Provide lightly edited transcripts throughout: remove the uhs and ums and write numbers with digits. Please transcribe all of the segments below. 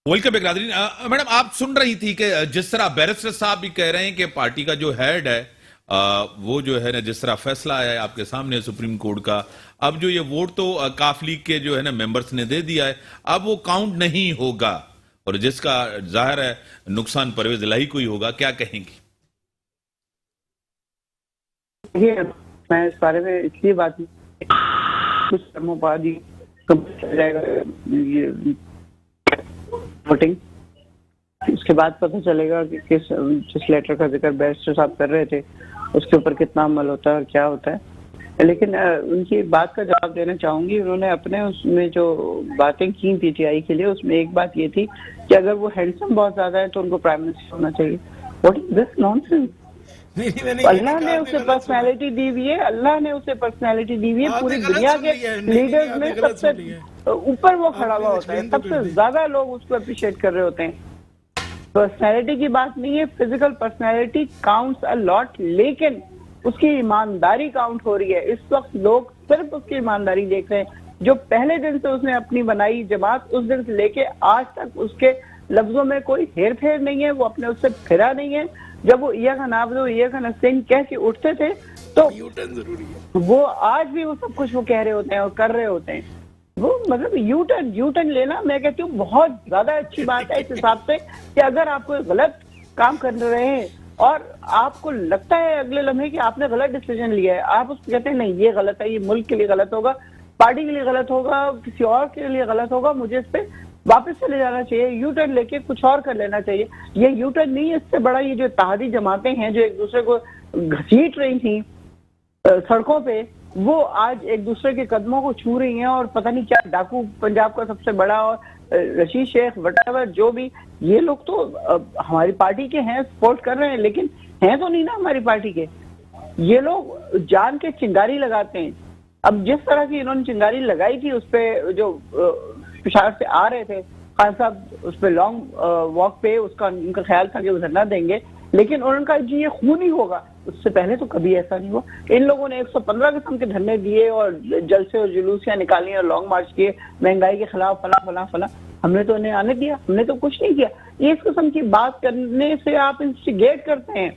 Welcome back नाज़रीन। Madam, आप सुन रही थी कि जिस तरह बैरिस्टर साहब भी कह रहे हैं कि पार्टी का जो हेड है वो जो है ना, जिस तरह फैसला आया है आपके सामने सुप्रीम कोर्ट का, अब जो ये वोट तो काफ लीग के जो है ना मेंबर्स ने दे दिया है, अब वो काउंट नहीं होगा और जिसका जाहिर है नुकसान परवेज इलाही को ही होगा। क्या कहेंगी? मैं इस बारे में इसलिए बात कुछ समय बाद ही चल जाएगा ये वोटिंग, उसके बाद पता चलेगा कि जिस लेटर का जिक्र बैरिस्टर साहब कर रहे थे उसके ऊपर कितना अमल होता है और क्या होता है। लेकिन उनकी बात का जवाब देना चाहूंगी। उन्होंने अपने उसमें जो बातें की पीटीआई के लिए, उसमें एक बात ये थी कि अगर वो हैंडसम बहुत ज्यादा है तो उनको प्राइम मिनिस्टर होना चाहिए। What is this nonsense? Allah ने उसे पर्सनैलिटी दी हुई है, अल्लाह ने उसे पर्सनैलिटी दी हुई है। पूरी दुनिया के लीडर्स में सबसे ऊपर वो खड़ा हुआ होता है, सबसे ज्यादा लोग उसको अप्रिशिएट कर रहे होते हैं। पर्सनैलिटी की बात नहीं है, physical personality counts a lot, लेकिन उसकी ईमानदारी काउंट हो रही है। इस वक्त लोग सिर्फ उसकी ईमानदारी देख रहे हैं। जो पहले दिन से उसने अपनी बनाई जमात, उस दिन से लेके आज तक उसके लफ्जों में कोई हेर फेर नहीं है, वो अपने उससे फिरा नहीं है। जब वो ईया का नाबदो ईया का नस्तीन कह के उठते थे तो जरूरी है, वो आज भी वो सब कुछ वो कह रहे होते हैं और कर रहे होते हैं। वो मतलब यूटर्न लेना, मैं कहती हूँ बहुत ज्यादा अच्छी बात है इस हिसाब से कि अगर आप कोई गलत काम कर रहे हैं और आपको लगता है अगले लम्हे कि आपने गलत डिसीजन लिया है, आप उसको कहते हैं नहीं ये गलत है, ये मुल्क के लिए गलत होगा, पार्टी के लिए गलत होगा, किसी और के लिए गलत होगा, मुझे इस पे वापस चले जाना चाहिए, यू टर्न लेके कुछ और कर लेना चाहिए। ये यू टर्न नहीं है, इससे बड़ा ये जो इत्तेहादी जमातें हैं जो एक दूसरे को घसीट रही थी सड़कों पे, वो आज एक दूसरे के कदमों को छू रही हैं। और पता नहीं क्या डाकू पंजाब का सबसे बड़ा और रशीद शेख वटावर जो भी, ये लोग तो हमारी पार्टी के हैं, सपोर्ट कर रहे हैं, लेकिन हैं तो नहीं ना हमारी पार्टी के। ये लोग जान के चिंगारी लगाते हैं। अब जिस तरह की इन्होंने चिंगारी लगाई थी उस पर जो पिशावर से आ रहे थे खान साहब, उस पर लॉन्ग वॉक पे, उसका उनका ख्याल था कि वो धरना देंगे, लेकिन उनका जी ये खून ही होगा। उससे पहले तो कभी ऐसा नहीं हुआ। इन लोगों ने 115 किस्म के धरने दिए और जलसे और जुलूसियां निकाली और लॉन्ग मार्च किए महंगाई के खिलाफ, फला फला फला। हमने तो उन्हें आने दिया, हमने तो कुछ नहीं किया। ये इस किस्म की बात करने से आप इंस्टिगेट करते हैं।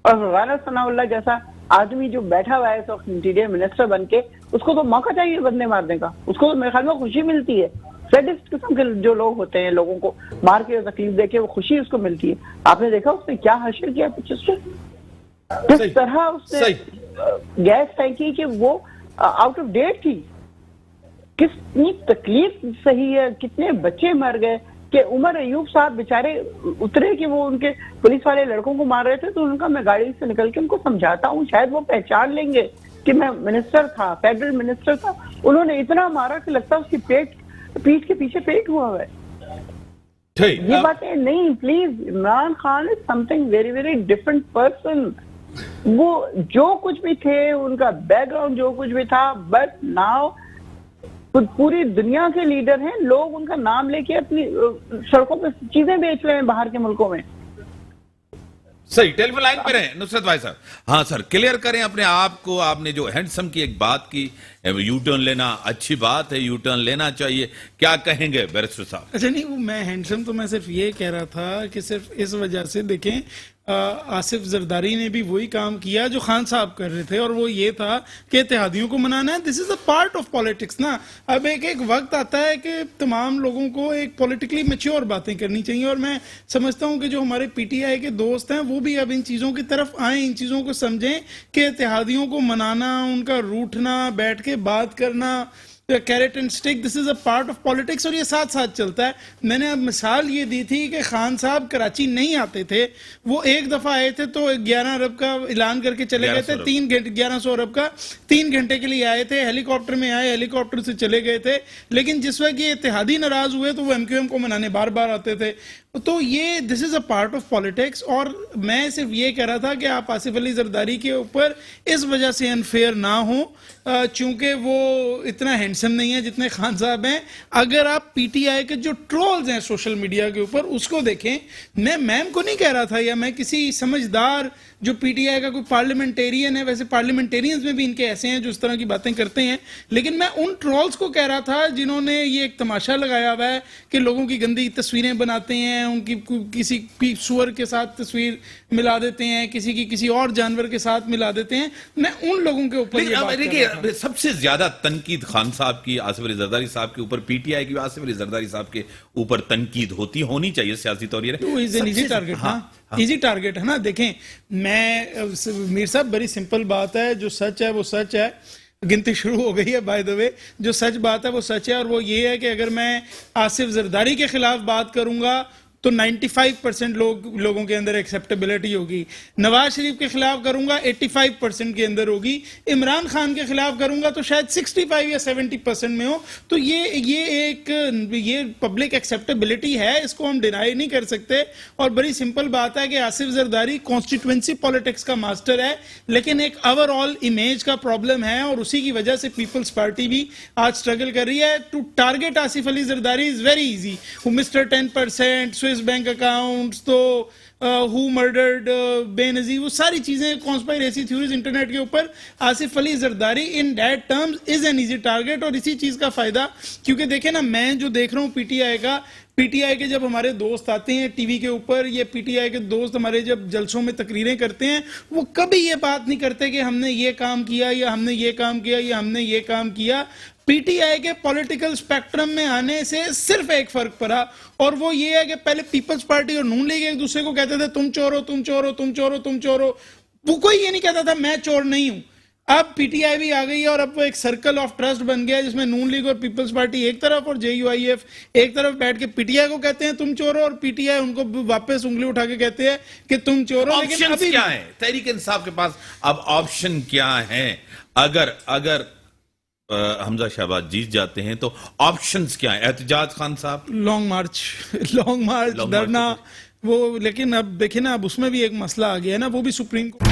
और गाना सनाउल्लाह जैसा आदमी जो बैठा हुआ है इस वक्त इंटीरियर मिनिस्टर बन के, उसको तो मौका चाहिए बंदे मारने का, उसको तो मेरे ख्याल में खुशी मिलती है। सैडिस्ट किस्म के जो लोग होते हैं, लोगों को मार के तकलीफ देके वो खुशी उसको मिलती है। आपने देखा उसने क्या हासिल किया पीछे से, किस तरह उसने गैस फेंकी कि वो आउट ऑफ डेट थी, कितनी तकलीफ सही है, कितने बच्चे मर गए। कि उमर अयूब साहब बेचारे उतरे कि वो उनके पुलिस वाले लड़कों को मार रहे थे, तो उनका मैं गाड़ी से निकल के उनको समझाता हूँ, शायद वो पहचान लेंगे कि मैं मिनिस्टर था, फेडरल मिनिस्टर था। उन्होंने इतना मारा कि लगता है उसकी पीठ के पीछे पेट हुआ है। ये बातें नहीं, please. Imran Khan is something very very different person. वो जो कुछ भी थे, उनका बैकग्राउंड जो कुछ भी था, बट नाउ पूरी दुनिया के लीडर हैं, लोग उनका नाम लेके अपनी सड़कों पे चीजें बेच रहे हैं बाहर के मुल्कों में। सही, टेलीफोन लाइन पे रहे नुसरत भाई साहब। हाँ सर, क्लियर करें अपने आप को। आपने जो हैंडसम की एक बात की, यू टर्न लेना अच्छी बात है, यू टर्न लेना चाहिए, क्या कहेंगे बैरिस्टर साहब? अच्छा नहीं, वो मैं हैंडसम तो मैं सिर्फ ये कह रहा था कि सिर्फ इस वजह से देखें, आसिफ जरदारी ने भी वही काम किया जो खान साहब कर रहे थे, और वो ये था कि इत्तेहादियों को मनाना है। This is a part of politics ना। अब एक वक्त आता है कि तमाम लोगों को एक पॉलिटिकली मैच्योर बातें करनी चाहिए, और मैं समझता हूं कि जो हमारे पीटीआई के दोस्त हैं वो भी अब इन चीज़ों की तरफ आए, इन चीज़ों को समझें कि इत्तेहादियों को मनाना, उनका रूठना, बैठ के बात करना, carrot and stick, this is a part of politics, और ये साथ साथ चलता है। मैंने अब मिसाल ये दी थी कि खान साहब कराची नहीं आते थे, वो एक दफा आए थे तो 11 अरब का ऐलान करके चले गए थे, 3 घंटे 1100 अरब का 3 घंटे के लिए आए थे, हेलीकॉप्टर में आए, हेलीकॉप्टर से चले गए थे। लेकिन जिस वक्त ये इत्तेहादी नाराज हुए तो वो एमक्यूएम को मनाने बार बार आते थे। तो ये this is a part of politics. और मैं सिर्फ ये कह रहा था कि आप आसिफ अली जरदारी के ऊपर इस वजह से अनफेयर ना हो चूंकि वो इतना हैंडसम नहीं है जितने खान साहब हैं। अगर आप पीटीआई के जो ट्रोल्स हैं सोशल मीडिया के ऊपर उसको देखें, मैं मैम को नहीं कह रहा था या मैं किसी समझदार जो पीटीआई का कोई पार्लियामेंटेरियन है, वैसे पार्लियामेंटेरियंस में भी इनके ऐसे हैं जो इस तरह की बातें करते हैं, लेकिन मैं उन ट्रोल्स को कह रहा था जिन्होंने ये एक तमाशा लगाया हुआ है कि लोगों की गंदी तस्वीरें बनाते हैं, उनकी किसी सुअर के साथ तस्वीर मिला देते हैं, किसी की किसी और जानवर के साथ मिला देते हैं। मैं उन लोगों के ऊपर ये बात कर रहा था। सबसे ज्यादा तनकीद खान साहब की, आसिफ अली जरदारी साहब के ऊपर, पीटीआई की आसिफ अली जरदारी साहब के ऊपर तनकीद होनी चाहिए सियासी तौर पर। इजी टारगेट, हाँ इजी टारगेट है ना। देखें, मैं मीर साहब बड़ी सिंपल बात है, जो सच है वो सच है। गिनती शुरू हो गई है बाय द वे। जो सच बात है वो सच है, और वो ये है कि अगर मैं आसिफ जरदारी के खिलाफ बात करूंगा तो 95% लोगों के अंदर एक्सेप्टेबिलिटी होगी। नवाज शरीफ के खिलाफ करूंगा 85% के अंदर होगी। इमरान खान के खिलाफ करूंगा तो शायद 65 या 70% में हो। तो ये पब्लिक एक्सेप्टेबिलिटी है, इसको हम डिनाई नहीं कर सकते। और बड़ी सिंपल बात है कि आसिफ जरदारी कॉन्स्टिट्यूएंसी पॉलिटिक्स का मास्टर है, लेकिन एक ओवरऑल इमेज का प्रॉब्लम है, और उसी की वजह से पीपल्स पार्टी भी आज स्ट्रगल कर रही है। To target Asif Ali Zardari is very easy. Mister 10%, bank accounts, तो हु मर्डर्ड बेनजीर, वो सारी चीजें कॉन्स्पायरेसी थ्योरीज इंटरनेट के ऊपर। Asif Ali Zardari in that terms is an easy target. और इसी चीज का फायदा, क्योंकि देखें ना, मैं जो देख रहा हूँ पीटीआई के जब हमारे दोस्त आते हैं टीवी के ऊपर, ये पीटीआई के दोस्त हमारे जब जलसों में तकरीरें करते हैं, वो कभी ये बात नहीं करते कि हमने ये काम किया या हमने ये काम किया या हमने ये काम किया। पीटीआई के पॉलिटिकल स्पेक्ट्रम में आने से सिर्फ एक फर्क पड़ा, और वो ये है कि पहले पीपल्स पार्टी और नून लीग एक दूसरे को कहते थे तुम चोर हो, तुम चोर हो, तुम चोर हो, तुम चोर हो। वो कोई ये नहीं कहता था मैं चोर नहीं हूं। अब पीटीआई भी आ गई है, और अब वो एक सर्कल ऑफ ट्रस्ट बन गया है जिसमें नून लीग और पीपल्स पार्टी एक तरफ और जेयूआईएफ एक तरफ बैठ के पीटीआई को कहते हैं तुम चोर हो, और पीटीआई उनको वापस उंगली उठा के कहते हैं कि तुम चोर हो। लेकिन अभी क्या है तहरीक इंसाफ के पास? अब ऑप्शन क्या है? अगर हमजा शहबाज जीत जाते हैं तो ऑप्शंस क्या है? एहतजाज खान साहब, लॉन्ग मार्च, धरना, वो। लेकिन अब देखिए ना, अब उसमें भी एक मसला आ गया है ना, वो भी सुप्रीम कोर्ट